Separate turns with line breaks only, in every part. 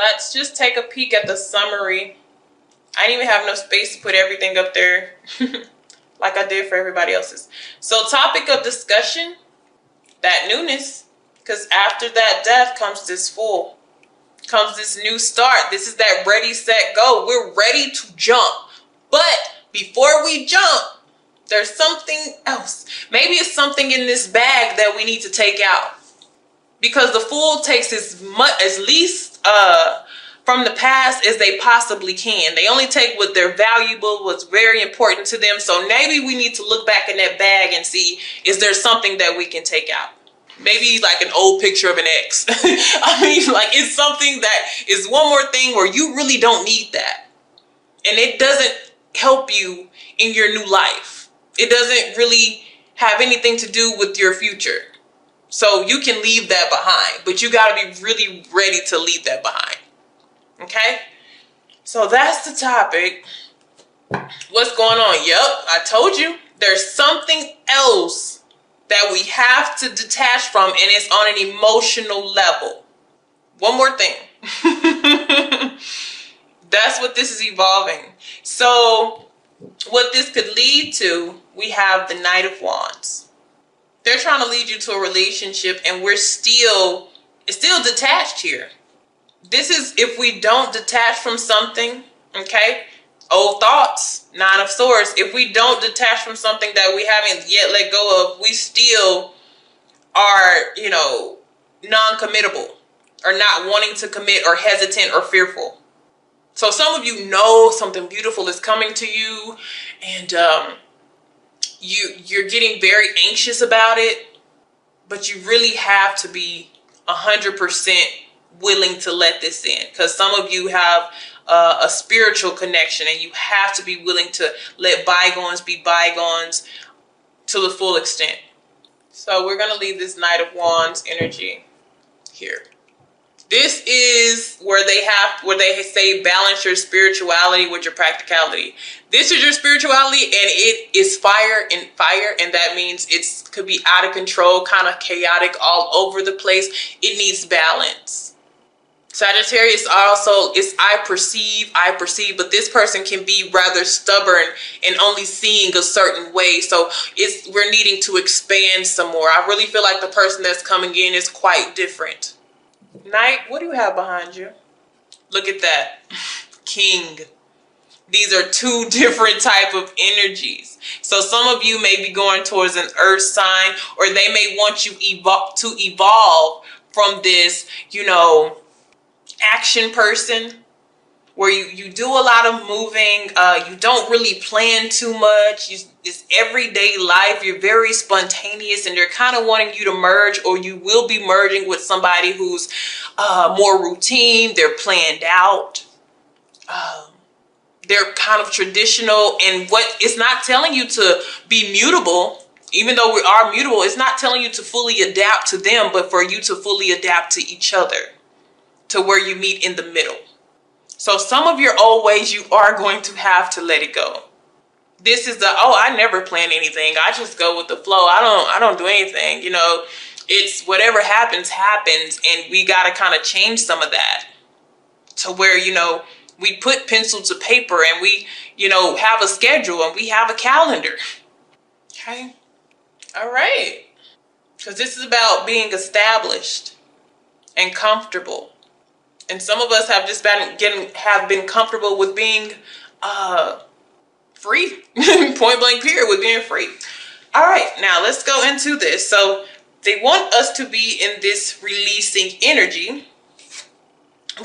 let's just take a peek at the summary. I didn't even have enough space to put everything up there like I did for everybody else's. So topic of discussion, that newness, because after that death comes this full, comes this new start. This is that ready, set, go. We're ready to jump. But before we jump, there's something else. Maybe it's something in this bag that we need to take out. Because the fool takes as least from the past as they possibly can. They only take what they're valuable, what's very important to them. So maybe we need to look back in that bag and see, is there something that we can take out? Maybe like an old picture of an ex. I mean, like it's something that is one more thing where you really don't need that. And it doesn't help you in your new life. It doesn't really have anything to do with your future. So you can leave that behind, but you got to be really ready to leave that behind. Okay? So that's the topic. What's going on? Yep, I told you. There's something else that we have to detach from, and it's on an emotional level. One more thing. That's what this is evolving. So what this could lead to, we have the Knight of Wands. They're trying to lead you to a relationship, and it's still detached here. This is if we don't detach from something, okay? Old thoughts, Nine of Swords. If we don't detach from something that we haven't yet let go of, we still are, non-committable or not wanting to commit or hesitant or fearful. So some of you know something beautiful is coming to you, and you're getting very anxious about it, but you really have to be 100% willing to let this in, because some of you have a spiritual connection, and you have to be willing to let bygones be bygones to the full extent. So we're going to leave this Knight of Wands energy here. This is where they say balance your spirituality with your practicality. This is your spirituality, and it is fire, and that means it could be out of control, kind of chaotic, all over the place. It needs balance. Sagittarius also is I perceive, but this person can be rather stubborn and only seeing a certain way. So we're needing to expand some more. I really feel like the person that's coming in is quite different. Knight, what do you have behind you? Look at that. King. These are two different type of energies. So some of you may be going towards an earth sign, or they may want you to evolve from this, action person where you do a lot of moving. You don't really plan too much. It's everyday life. You're very spontaneous, and they're kind of wanting you to merge, or you will be merging with somebody who's more routine. They're planned out. They're kind of traditional, and what it's not telling you to be mutable. Even though we are mutable, it's not telling you to fully adapt to them, but for you to fully adapt to each other, to where you meet in the middle. So some of your old ways, you are going to have to let it go. This is I never plan anything. I just go with the flow. I don't do anything. It's whatever happens, and we got to kind of change some of that to where, we put pencil to paper, and we, have a schedule, and we have a calendar. Okay. All right. Because this is about being established and comfortable. And some of us have just been comfortable with being free. Point blank period, with being free. All right, now let's go into this. So they want us to be in this releasing energy.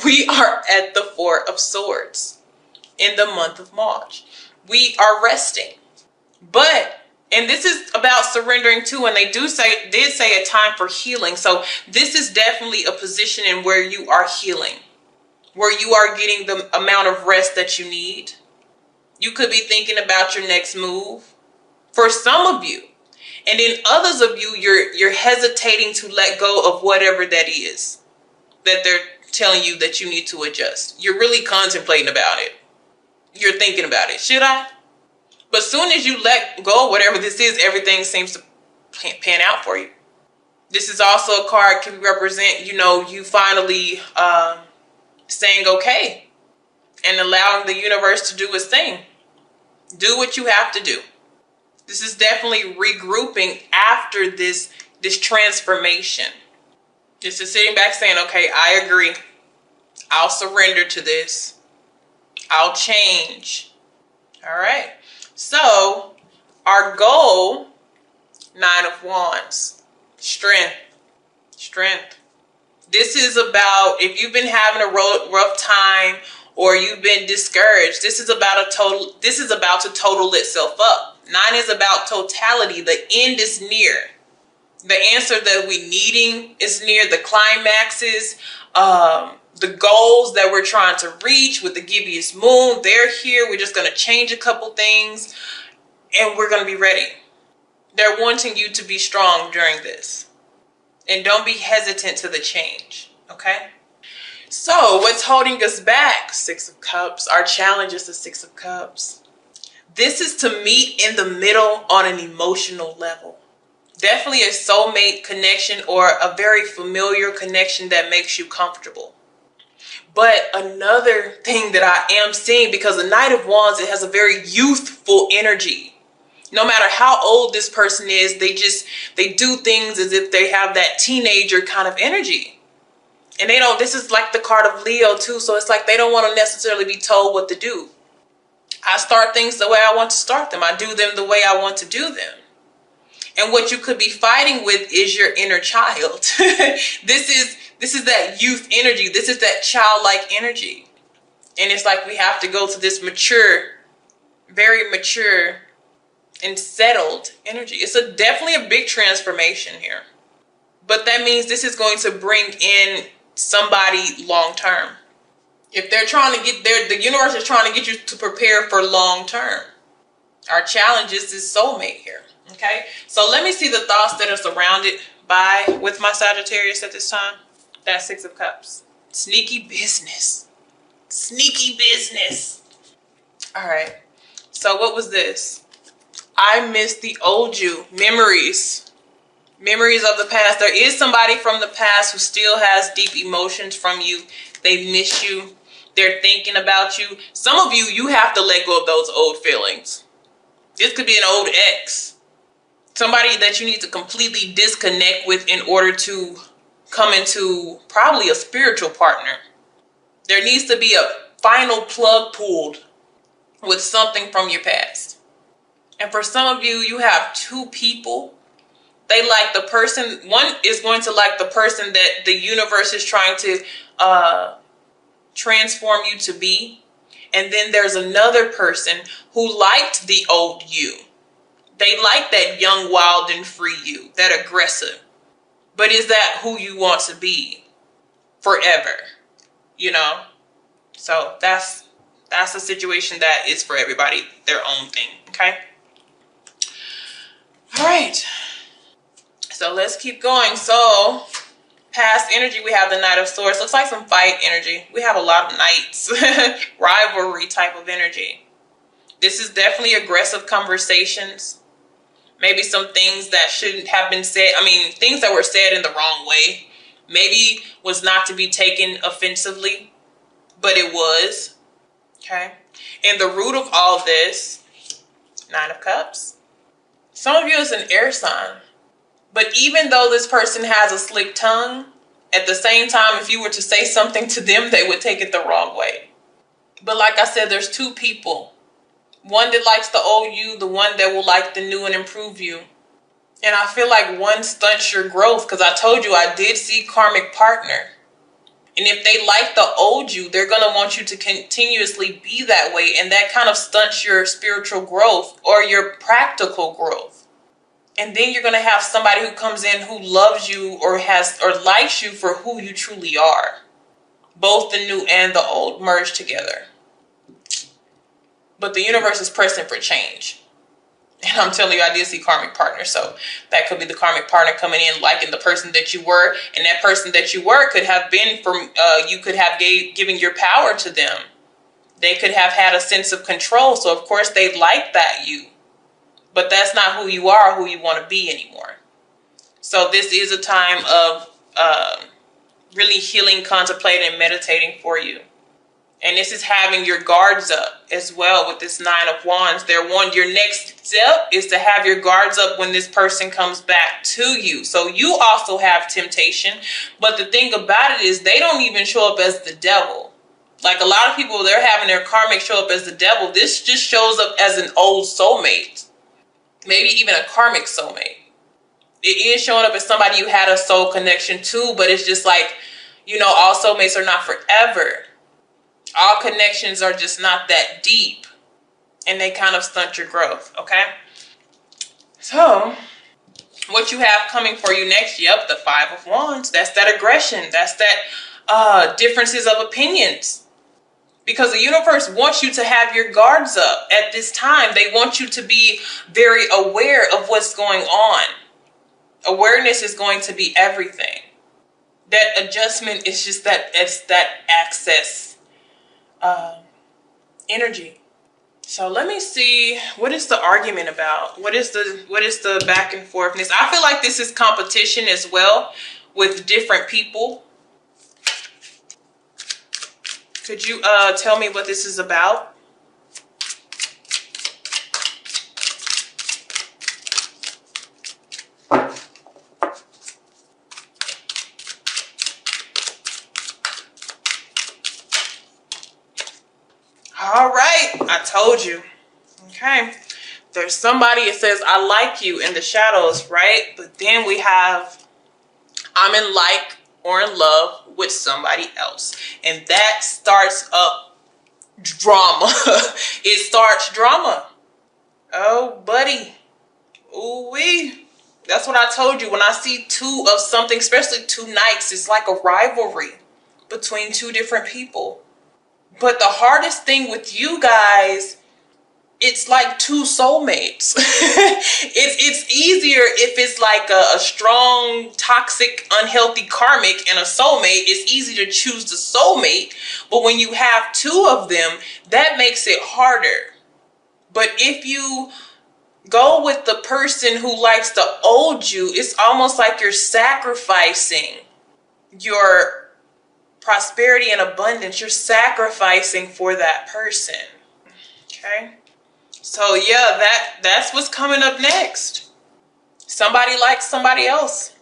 We are at the Four of Swords in the month of March. We are resting. And this is about surrendering too, and they did say a time for healing. So this is definitely a position in where you are healing, where you are getting the amount of rest that you need. You could be thinking about your next move for some of you. And then others of you, you're hesitating to let go of whatever that is that they're telling you that you need to adjust. You're really contemplating about it. You're thinking about it. Should I? But soon as you let go of whatever this is, everything seems to pan out for you. This is also a card can represent, you finally saying okay and allowing the universe to do its thing. Do what you have to do. This is definitely regrouping after this transformation. This is sitting back saying, okay, I agree. I'll surrender to this. I'll change. All right. So our goal, 9 of Wands, strength. This is about, if you've been having a rough time or you've been discouraged, this is about to total itself up. 9 is about totality. The end is near. The answer that we're needing is near. The climaxes, the goals that we're trying to reach with the gibbous moon, they're here. We're just going to change a couple things and we're going to be ready. They're wanting you to be strong during this. And don't be hesitant to the change, okay? So what's holding us back? 6 of Cups. Our challenge is the 6 of Cups. This is to meet in the middle on an emotional level. Definitely a soulmate connection or a very familiar connection that makes you comfortable. But another thing that I am seeing, because the Knight of Wands, it has a very youthful energy. No matter how old this person is, they do things as if they have that teenager kind of energy. And this is like the card of Leo too. So it's like they don't want to necessarily be told what to do. I start things the way I want to start them. I do them the way I want to do them. And what you could be fighting with is your inner child. This is that youth energy. This is that childlike energy. And it's like we have to go to this mature, very mature and settled energy. It's definitely a big transformation here. But that means this is going to bring in somebody long term. If they're trying to get there, the universe is trying to get you to prepare for long term. Our challenge is this soulmate here. Okay, so let me see the thoughts that are surrounded with my Sagittarius at this time. That 6 of Cups. Sneaky business. Sneaky business. All right. So what was this? I miss the old you. Memories. Memories of the past. There is somebody from the past who still has deep emotions from you. They miss you. They're thinking about you. Some of you have to let go of those old feelings. This could be an old ex. Somebody that you need to completely disconnect with in order to come into probably a spiritual partner. There needs to be a final plug pulled with something from your past. And for some of you, you have 2 people. They like the person. One is going to like the person that the universe is trying to transform you to be. And then there's another person who liked the old you. They like that young, wild, and free you, that aggressive. But is that who you want to be forever? You know? So that's a situation that is for everybody, their own thing, okay? All right. So let's keep going. So past energy, we have the Knight of Swords. Looks like some fight energy. We have a lot of knights, rivalry type of energy. This is definitely aggressive conversations. Maybe some things that shouldn't have been said. I mean, things that were said in the wrong way. Maybe was not to be taken offensively, but it was. Okay. And the root of all this, 9 of Cups. Some of you is an air sign. But even though this person has a slick tongue, at the same time, if you were to say something to them, they would take it the wrong way. But like I said, there's 2 people. One that likes the old you, the one that will like the new and improve you. And I feel like one stunts your growth, because I told you I did see karmic partner. And if they like the old you, they're going to want you to continuously be that way. And that kind of stunts your spiritual growth or your practical growth. And then you're going to have somebody who comes in who loves you or likes you for who you truly are. Both the new and the old merged together. But the universe is pressing for change. And I'm telling you, I did see karmic partner. So that could be the karmic partner coming in liking the person that you were. And that person that you were could have been from, you could have given your power to them. They could have had a sense of control. So of course they like that you. But that's not who you are, who you want to be anymore. So this is a time of really healing, contemplating, and meditating for you. And this is having your guards up as well with this 9 of Wands. Your next step is to have your guards up when this person comes back to you. So you also have temptation. But the thing about it is they don't even show up as the devil. Like a lot of people, they're having their karmic show up as the devil. This just shows up as an old soulmate. Maybe even a karmic soulmate. It is showing up as somebody you had a soul connection to, but it's just like, all soulmates are not forever. All connections are just not that deep, and they kind of stunt your growth, okay? So, what you have coming for you next, yep, the 5 of Wands. That's that aggression. That's that differences of opinions. Because the universe wants you to have your guards up at this time. They want you to be very aware of what's going on. Awareness is going to be everything. That adjustment is just that access energy. So let me see, what is the argument about? What is the back and forthness? I feel like this is competition as well with different people. Could you tell me what this is about? All right, I told you. Okay, there's somebody, it says, I like you in the shadows, right? But then we have, I'm in like or in love with somebody else. And that starts up drama. It starts drama. Oh, buddy. Ooh-wee. That's what I told you. When I see 2 of something, especially 2 knights, it's like a rivalry between 2 different people. But the hardest thing with you guys, it's like 2 soulmates. it's easier if it's like a strong, toxic, unhealthy karmic and a soulmate. It's easy to choose the soulmate. But when you have 2 of them, that makes it harder. But if you go with the person who likes to hold you, it's almost like you're sacrificing your prosperity and abundance. You're sacrificing for that person. Okay, so yeah, that's what's coming up next. Somebody likes somebody else.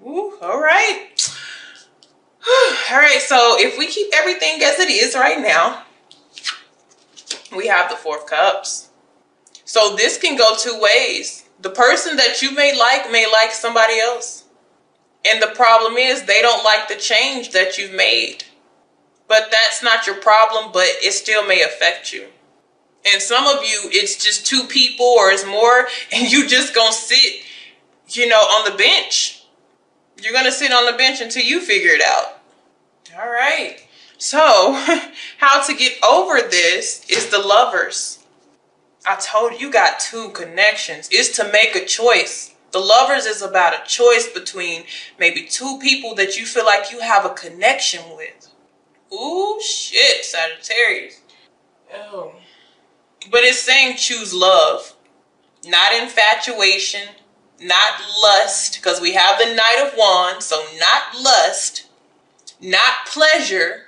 Ooh, all right. All right, so if we keep everything as it is right now, we have the 4 of Cups. So this can go 2 ways. The person that you may like somebody else. And the problem is they don't like the change that you've made. But that's not your problem, but it still may affect you. And some of you, it's just 2 people or it's more, and you just gonna sit, on the bench. You're gonna sit on the bench until you figure it out. All right. So, how to get over this is the Lovers. I told you got 2 connections. It's to make a choice. The Lovers is about a choice between maybe 2 people that you feel like you have a connection with. Ooh, shit, Sagittarius. Oh. But it's saying choose love. Not infatuation, not lust, because we have the Knight of Wands, so not lust, not pleasure,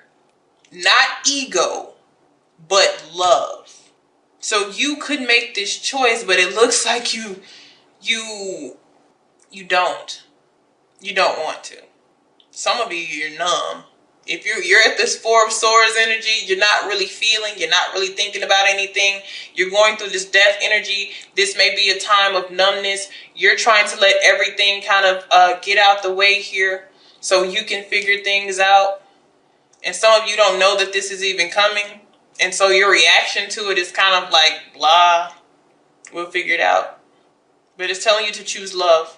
not ego, but love. So you could make this choice, but it looks like you don't want to. Some of you're numb. If you're at this 4 of Swords energy, you're not really feeling, you're not really thinking about anything. You're going through this death energy. This may be a time of numbness. You're trying to let everything kind of get out the way here so you can figure things out. And some of you don't know that this is even coming. And so your reaction to it is kind of like, blah, we'll figure it out. But it's telling you to choose love.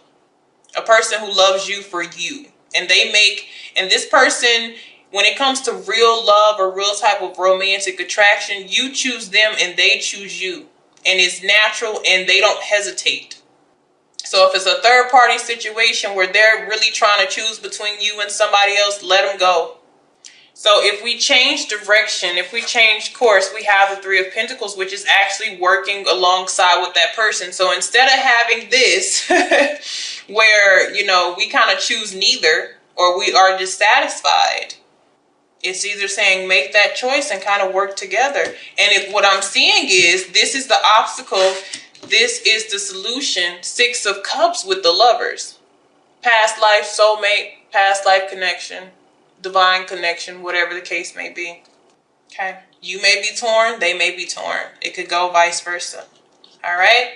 A person who loves you for you. And this person, when it comes to real love or real type of romantic attraction, you choose them and they choose you. And it's natural and they don't hesitate. So if it's a third party situation where they're really trying to choose between you and somebody else, let them go. So if we change direction, if we change course, we have the 3 of Pentacles, which is actually working alongside with that person. So instead of having this where, we kind of choose neither or we are dissatisfied, It's either saying make that choice and kind of work together. And if what I'm seeing is this is the obstacle, this is the solution. 6 of Cups with the Lovers. Past life soulmate, past life connection, divine connection, whatever the case may be. Okay. You may be torn, they may be torn. It could go vice versa. All right.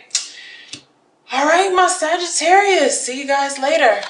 All right, my Sagittarius. See you guys later.